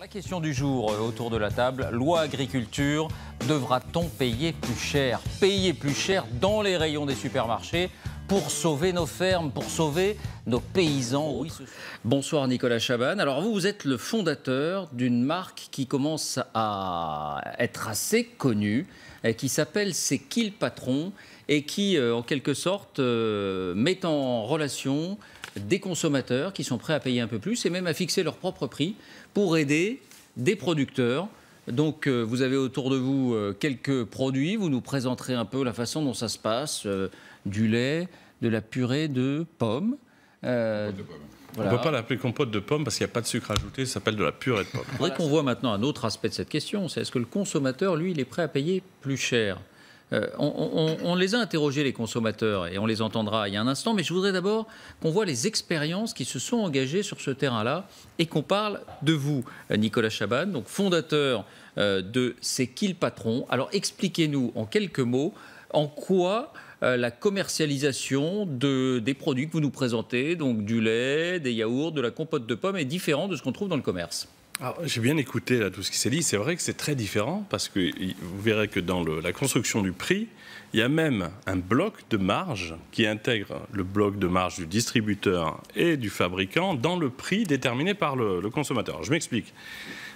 La question du jour autour de la table, loi agriculture, devra-t-on payer plus cher? Payer plus cher dans les rayons des supermarchés pour sauver nos fermes, pour sauver nos paysans. Oui. Bonsoir Nicolas Chabanne. Alors vous êtes le fondateur d'une marque qui commence à être assez connue, qui s'appelle C'est qui le patron et qui en quelque sorte met en relation des consommateurs qui sont prêts à payer un peu plus et même à fixer leur propre prix pour aider des producteurs. Donc vous avez autour de vous quelques produits, vous nous présenterez un peu la façon dont ça se passe, du lait, de la purée de pommes. Voilà. On ne peut pas l'appeler compote de pommes parce qu'il n'y a pas de sucre ajouté, ça s'appelle de la purée de pommes. Il faudrait qu'on voit maintenant un autre aspect de cette question, c'est est-ce que le consommateur, lui, il est prêt à payer plus cher? On les a interrogés, les consommateurs, et on les entendra il y a un instant, mais je voudrais d'abord qu'on voit les expériences qui se sont engagées sur ce terrain-là et qu'on parle de vous, Nicolas Chabanne, donc fondateur de C'est qui le patron? Alors expliquez-nous en quelques mots en quoi la commercialisation des produits que vous nous présentez, donc du lait, des yaourts, de la compote de pommes, est différente de ce qu'on trouve dans le commerce. J'ai bien écouté là, tout ce qui s'est dit. C'est vrai que c'est très différent parce que vous verrez que dans la construction du prix, il y a même un bloc de marge qui intègre le bloc de marge du distributeur et du fabricant dans le prix déterminé par le consommateur. Je m'explique.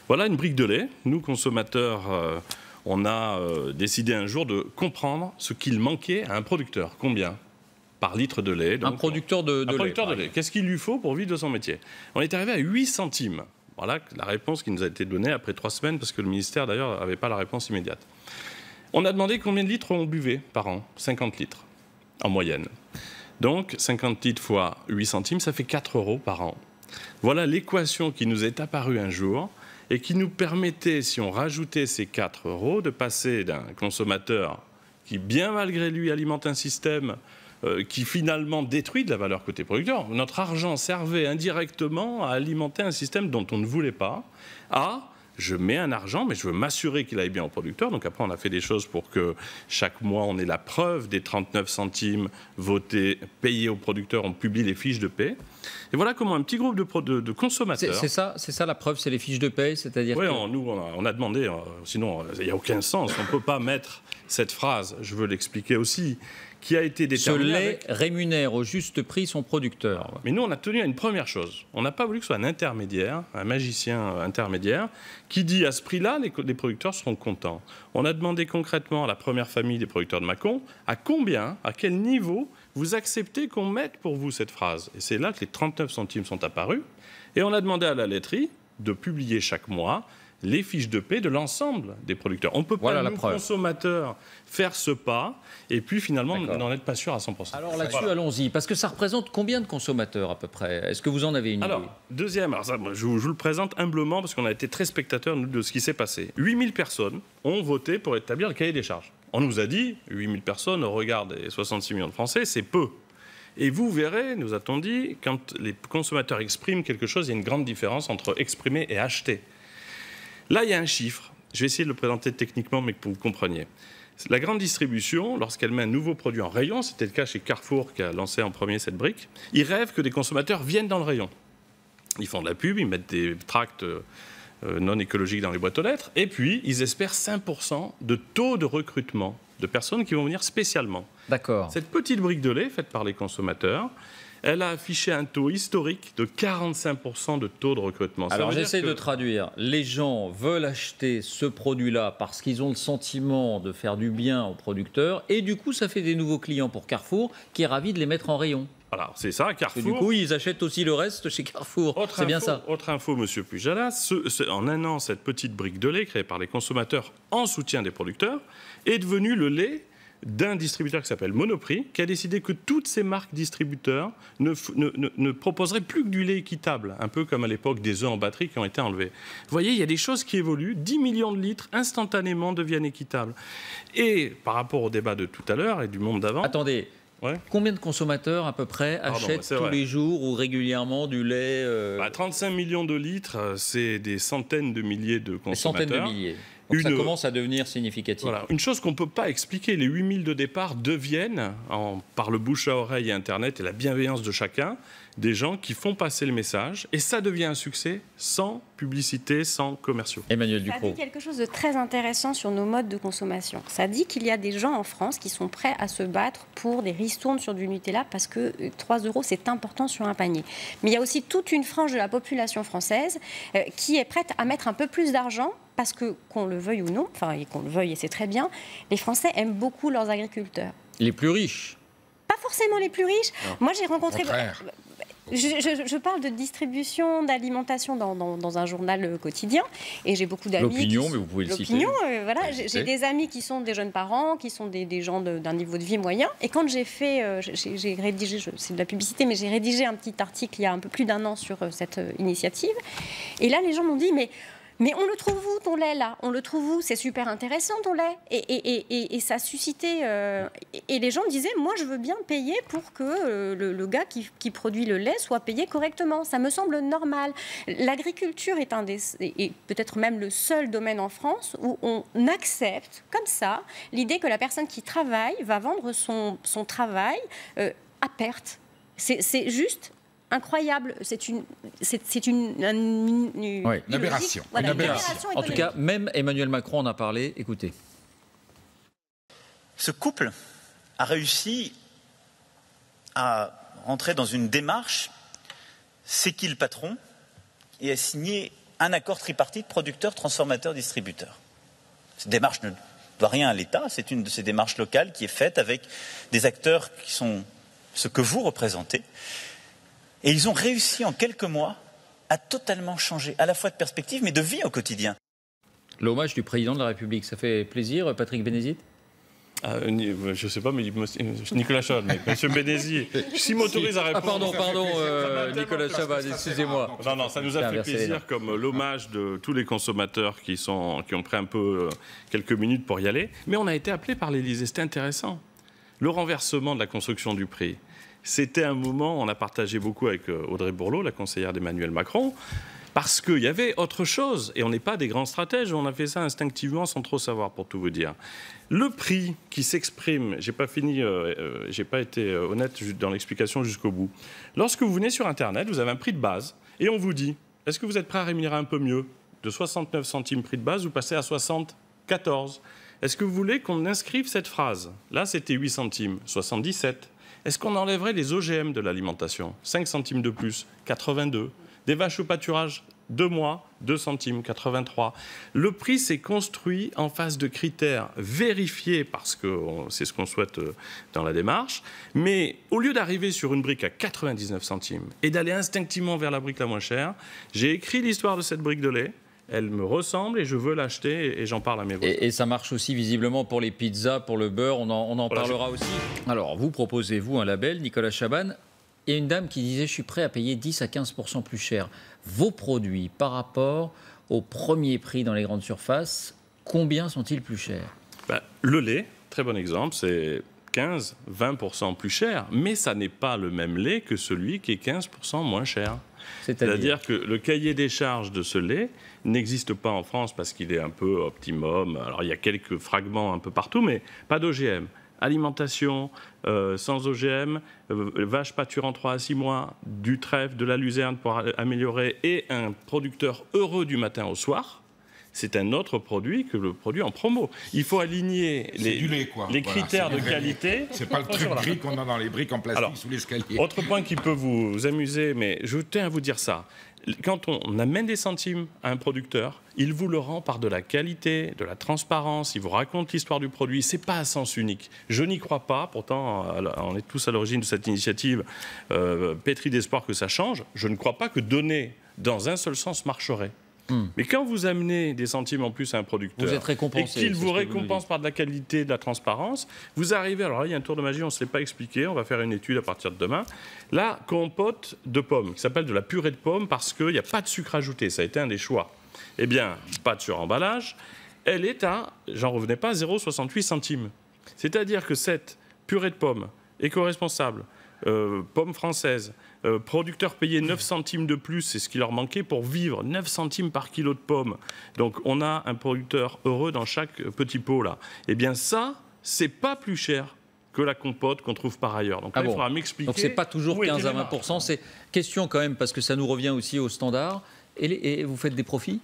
Voilà une brique de lait. Nous, consommateurs, on a décidé un jour de comprendre ce qu'il manquait à un producteur. Combien par litre de lait? Un producteur de lait. Qu'est-ce qu'il lui faut pour vivre de son métier? On est arrivé à 8 centimes. Voilà la réponse qui nous a été donnée après 3 semaines, parce que le ministère, d'ailleurs, n'avait pas la réponse immédiate. On a demandé combien de litres on buvait par an. 50 litres, en moyenne. Donc, 50 litres fois 8 centimes, ça fait 4 € par an. Voilà l'équation qui nous est apparue un jour et qui nous permettait, si on rajoutait ces 4 €, de passer d'un consommateur qui, bien malgré lui, alimente un système qui finalement détruit de la valeur côté producteur. Notre argent servait indirectement à alimenter un système dont on ne voulait pas. Je mets un argent, mais je veux m'assurer qu'il aille bien au producteur. Donc après, on a fait des choses pour que chaque mois, on ait la preuve des 39 centimes votés, payés au producteur. On publie les fiches de paie. Et voilà comment un petit groupe de consommateurs... C'est ça la preuve, c'est les fiches de paie, c'est-à-dire oui, nous, on a demandé, sinon il n'y a aucun sens. On ne peut pas mettre cette phrase, je veux l'expliquer aussi, qui a été déterminé. Ce lait rémunère au juste prix son producteur. Mais nous, on a tenu à une première chose. On n'a pas voulu que ce soit un intermédiaire, un magicien intermédiaire, qui dit à ce prix-là, les producteurs seront contents. On a demandé concrètement à la première famille des producteurs de Mâcon, à combien, à quel niveau vous acceptez qu'on mette pour vous cette phrase. Et c'est là que les 39 centimes sont apparus. Et on a demandé à la laiterie de publier chaque mois les fiches de paie de l'ensemble des producteurs. On ne peut pas, nous, consommateurs, faire ce pas et puis finalement n'en être pas sûr à 100%. Alors là-dessus, allons-y, parce que ça représente combien de consommateurs à peu près? Est-ce que vous en avez une idée? Deuxième, je vous le présente humblement parce qu'on a été très spectateurs de ce qui s'est passé. 8000 personnes ont voté pour établir le cahier des charges. On nous a dit, 8000 personnes au regard des 66 millions de Français, c'est peu. Et vous verrez, nous a-t-on dit, quand les consommateurs expriment quelque chose, il y a une grande différence entre exprimer et acheter. Là, il y a un chiffre. Je vais essayer de le présenter techniquement, mais que vous compreniez. La grande distribution, lorsqu'elle met un nouveau produit en rayon, c'était le cas chez Carrefour qui a lancé en premier cette brique, ils rêvent que des consommateurs viennent dans le rayon. Ils font de la pub, ils mettent des tracts non écologiques dans les boîtes aux lettres, et puis ils espèrent 5% de taux de recrutement de personnes qui vont venir spécialement. D'accord. Cette petite brique de lait faite par les consommateurs, elle a affiché un taux historique de 45% de taux de recrutement. Alors j'essaie de traduire. Les gens veulent acheter ce produit-là parce qu'ils ont le sentiment de faire du bien aux producteurs et du coup ça fait des nouveaux clients pour Carrefour qui est ravi de les mettre en rayon. Alors c'est ça, Carrefour. Et du coup ils achètent aussi le reste chez Carrefour. C'est bien ça. Autre info, monsieur Pujalas, en un an, cette petite brique de lait créée par les consommateurs en soutien des producteurs est devenue le lait d'un distributeur qui s'appelle Monoprix, qui a décidé que toutes ces marques distributeurs ne proposeraient plus que du lait équitable, un peu comme à l'époque des œufs en batterie qui ont été enlevés. Vous voyez, il y a des choses qui évoluent, 10 millions de litres instantanément deviennent équitables. Et par rapport au débat de tout à l'heure et du monde d'avant... Attendez, combien de consommateurs à peu près achètent tous les jours ou régulièrement du lait 35 millions de litres, c'est des centaines de milliers de consommateurs. Des centaines de milliers. Donc ça commence à devenir significatif. Voilà. Une chose qu'on ne peut pas expliquer, les 8000 de départ deviennent, par le bouche à oreille et Internet et la bienveillance de chacun, des gens qui font passer le message. Et ça devient un succès sans publicité, sans commerciaux. Emmanuel Ducrot. Ça dit quelque chose de très intéressant sur nos modes de consommation. Ça dit qu'il y a des gens en France qui sont prêts à se battre pour des ristournes sur du Nutella parce que 3 €, c'est important sur un panier. Mais il y a aussi toute une frange de la population française qui est prête à mettre un peu plus d'argent parce que, qu'on le veuille ou non, enfin, et qu'on le veuille et c'est très bien, les Français aiment beaucoup leurs agriculteurs. Les plus riches? Pas forcément les plus riches. Non. Moi, j'ai rencontré... Je parle de distribution, d'alimentation dans un journal quotidien et j'ai beaucoup d'amis... L'opinion, mais vous pouvez le citer. L'opinion, voilà. J'ai des amis qui sont des jeunes parents, qui sont des gens d'un niveau de vie moyen. Et quand j'ai fait... j'ai rédigé, c'est de la publicité, mais j'ai rédigé un petit article il y a un peu plus d'1 an sur cette initiative. Et là, les gens m'ont dit, mais on le trouve où, ton lait, là? On le trouve où? C'est super intéressant, ton lait. Et ça a suscité... et les gens disaient, moi, je veux bien payer pour que le gars qui produit le lait soit payé correctement. Ça me semble normal. L'agriculture est et peut-être même le seul domaine en France où on accepte, comme ça, l'idée que la personne qui travaille va vendre son travail à perte. C'est juste... incroyable, c'est une aberration. Voilà, une aberration. En tout cas, même Emmanuel Macron en a parlé. Écoutez. Ce couple a réussi à rentrer dans une démarche, c'est qui le patron, et a signé un accord tripartite producteur-transformateur-distributeur. Cette démarche ne doit rien à l'État, c'est une de ces démarches locales qui est faite avec des acteurs qui sont ce que vous représentez. Et ils ont réussi en quelques mois à totalement changer, à la fois de perspective, mais de vie au quotidien. L'hommage du président de la République, ça fait plaisir, Patrick Bénézit? Je ne sais pas, mais Nicolas Chaban, mais M. Bénézy, s'il m'autorise à répondre... Pardon, Nicolas Chaban, excusez-moi. Non, ça nous a fait plaisir, comme l'hommage de tous les consommateurs qui ont pris un peu quelques minutes pour y aller. Mais on a été appelé par l'Élysée, c'était intéressant. Le renversement de la construction du prix. C'était un moment, on a partagé beaucoup avec Audrey Bourlot, la conseillère d'Emmanuel Macron, parce qu'il y avait autre chose. Et on n'est pas des grands stratèges, on a fait ça instinctivement sans trop savoir, pour tout vous dire. Le prix qui s'exprime, j'ai pas été honnête dans l'explication jusqu'au bout. Lorsque vous venez sur Internet, vous avez un prix de base, et on vous dit, est-ce que vous êtes prêt à rémunérer un peu mieux? De 69 centimes prix de base, vous passez à 74. Est-ce que vous voulez qu'on inscrive cette phrase? Là, c'était 8 centimes, 77. Est-ce qu'on enlèverait les OGM de l'alimentation? 5 centimes de plus, 82. Des vaches au pâturage, 2 mois, 2 centimes, 83. Le prix s'est construit en face de critères vérifiés, parce que c'est ce qu'on souhaite dans la démarche. Mais au lieu d'arriver sur une brique à 99 centimes et d'aller instinctivement vers la brique la moins chère, j'ai écrit l'histoire de cette brique de lait. Elle me ressemble et je veux l'acheter et j'en parle à mes voisins. Et ça marche aussi visiblement pour les pizzas, pour le beurre, on en parlera aussi. Alors, vous proposez, vous, un label, Nicolas Chaban, et une dame qui disait « je suis prêt à payer 10 à 15% plus cher ». Vos produits, par rapport au premier prix dans les grandes surfaces, combien sont-ils plus chers? Le lait, très bon exemple, c'est 15-20% plus cher, mais ça n'est pas le même lait que celui qui est 15% moins cher. C'est-à-dire que le cahier des charges de ce lait n'existe pas en France parce qu'il est un peu optimum. Alors il y a quelques fragments un peu partout, mais pas d'OGM. Alimentation sans OGM, vache pâturant 3 à 6 mois, du trèfle, de la luzerne pour améliorer et un producteur heureux du matin au soir. C'est un autre produit que le produit en promo. Il faut aligner les critères de qualité. C'est pas le truc gris qu'on a dans les briques en plastique sous l'escalier. Autre point qui peut vous amuser, mais je tiens à vous dire ça. Quand on amène des centimes à un producteur, il vous le rend par de la qualité, de la transparence, il vous raconte l'histoire du produit. C'est pas à sens unique. Je n'y crois pas, pourtant on est tous à l'origine de cette initiative, pétri d'espoir que ça change. Je ne crois pas que donner dans un seul sens marcherait. Mais quand vous amenez des centimes en plus à un producteur vous êtes récompensé, et qu'il vous récompense par de la qualité, de la transparence, vous arrivez, alors là il y a un tour de magie, on ne se l'est pas expliqué, on va faire une étude à partir de demain, la compote de pommes, qui s'appelle de la purée de pommes parce qu'il n'y a pas de sucre ajouté, ça a été un des choix. Eh bien, pas de suremballage, elle est à, j'en revenais pas, 0,68 centimes. C'est-à-dire que cette purée de pommes éco-responsable, pommes françaises, Producteurs payaient 9 centimes de plus, c'est ce qui leur manquait pour vivre, 9 centimes par kilo de pommes. Donc on a un producteur heureux dans chaque petit pot là. Eh bien ça, c'est pas plus cher que la compote qu'on trouve par ailleurs. Donc là, il faudra m'expliquer. Donc c'est pas toujours 15 à 20%, c'est question quand même, parce que ça nous revient aussi au standard. Et vous faites des profits ?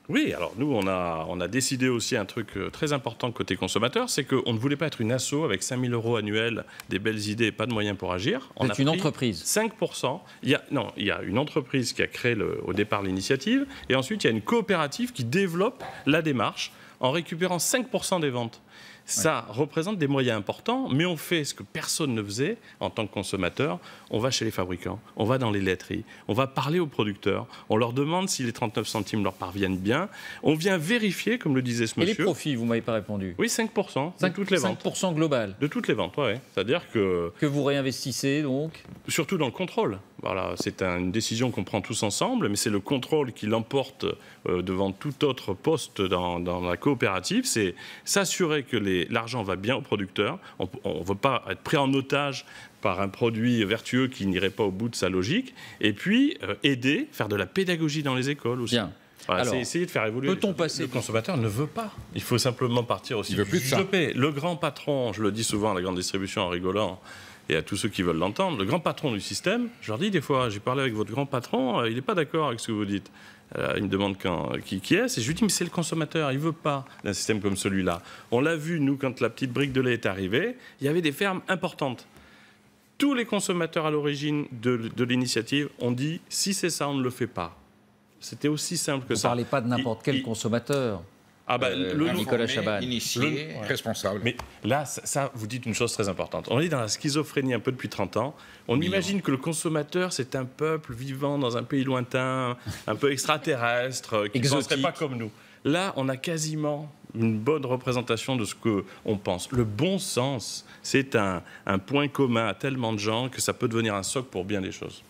Oui, alors nous, on a décidé aussi un truc très important côté consommateur, c'est qu'on ne voulait pas être une asso avec 5 000 € annuels, des belles idées et pas de moyens pour agir. On a une entreprise. 5%. Il y a une entreprise qui a créé au départ l'initiative, et ensuite il y a une coopérative qui développe la démarche en récupérant 5% des ventes. Ça représente des moyens importants, mais on fait ce que personne ne faisait en tant que consommateur. On va chez les fabricants, on va dans les laiteries, on va parler aux producteurs, on leur demande si les 39 centimes leur parviennent bien. On vient vérifier, comme le disait ce monsieur. Et les profits, vous ne m'avez pas répondu. Oui, 5% de toutes les ventes. 5% global. De toutes les ventes, oui. C'est-à-dire que... Que vous réinvestissez, donc ? Surtout dans le contrôle. Voilà, c'est une décision qu'on prend tous ensemble, mais c'est le contrôle qui l'emporte devant tout autre poste dans la coopérative. C'est s'assurer que l'argent va bien aux producteurs. On ne veut pas être pris en otage par un produit vertueux qui n'irait pas au bout de sa logique. Et puis, aider, faire de la pédagogie dans les écoles aussi. Bien. Voilà, c'est essayer de faire évoluer. Peut-on passer ? Le consommateur ne veut pas. Il faut simplement partir aussi. Il veut plus de ça. Le grand patron, je le dis souvent à la grande distribution en rigolant, et à tous ceux qui veulent l'entendre, le grand patron du système, je leur dis des fois, j'ai parlé avec votre grand patron, il n'est pas d'accord avec ce que vous dites. Il me demande qui est, et je lui dis, mais c'est le consommateur, il ne veut pas d'un système comme celui-là. On l'a vu, nous, quand la petite brique de lait est arrivée, il y avait des fermes importantes. Tous les consommateurs à l'origine de l'initiative ont dit, si c'est ça, on ne le fait pas. C'était aussi simple que ça. Vous ne parlez pas de n'importe quel consommateur. Nicolas Chabanne. Initié, responsable. Mais là, ça, vous dites une chose très importante. On est dans la schizophrénie un peu depuis 30 ans. On imagine que le consommateur, c'est un peuple vivant dans un pays lointain, un peu extraterrestre, qui ne penserait pas comme nous. Là, on a quasiment une bonne représentation de ce qu'on pense. Le bon sens, c'est un point commun à tellement de gens que ça peut devenir un socle pour bien des choses.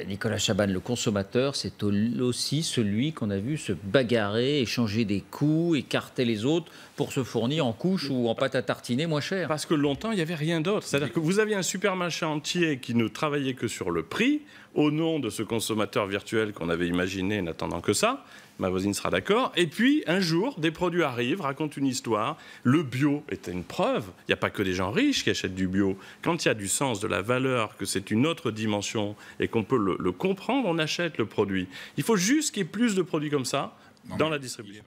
Nicolas Chabanne, le consommateur, c'est aussi celui qu'on a vu se bagarrer, échanger des coups, écarter les autres pour se fournir en couche ou en pâte à tartiner moins cher. Parce que longtemps, il n'y avait rien d'autre. C'est-à-dire que vous aviez un supermarché entier qui ne travaillait que sur le prix, au nom de ce consommateur virtuel qu'on avait imaginé n'attendant que ça. Ma voisine sera d'accord. Et puis, un jour, des produits arrivent, racontent une histoire. Le bio était une preuve. Il n'y a pas que des gens riches qui achètent du bio. Quand il y a du sens, de la valeur, que c'est une autre dimension et qu'on peut le comprendre, on achète le produit. Il faut juste qu'il y ait plus de produits comme ça dans la distribution.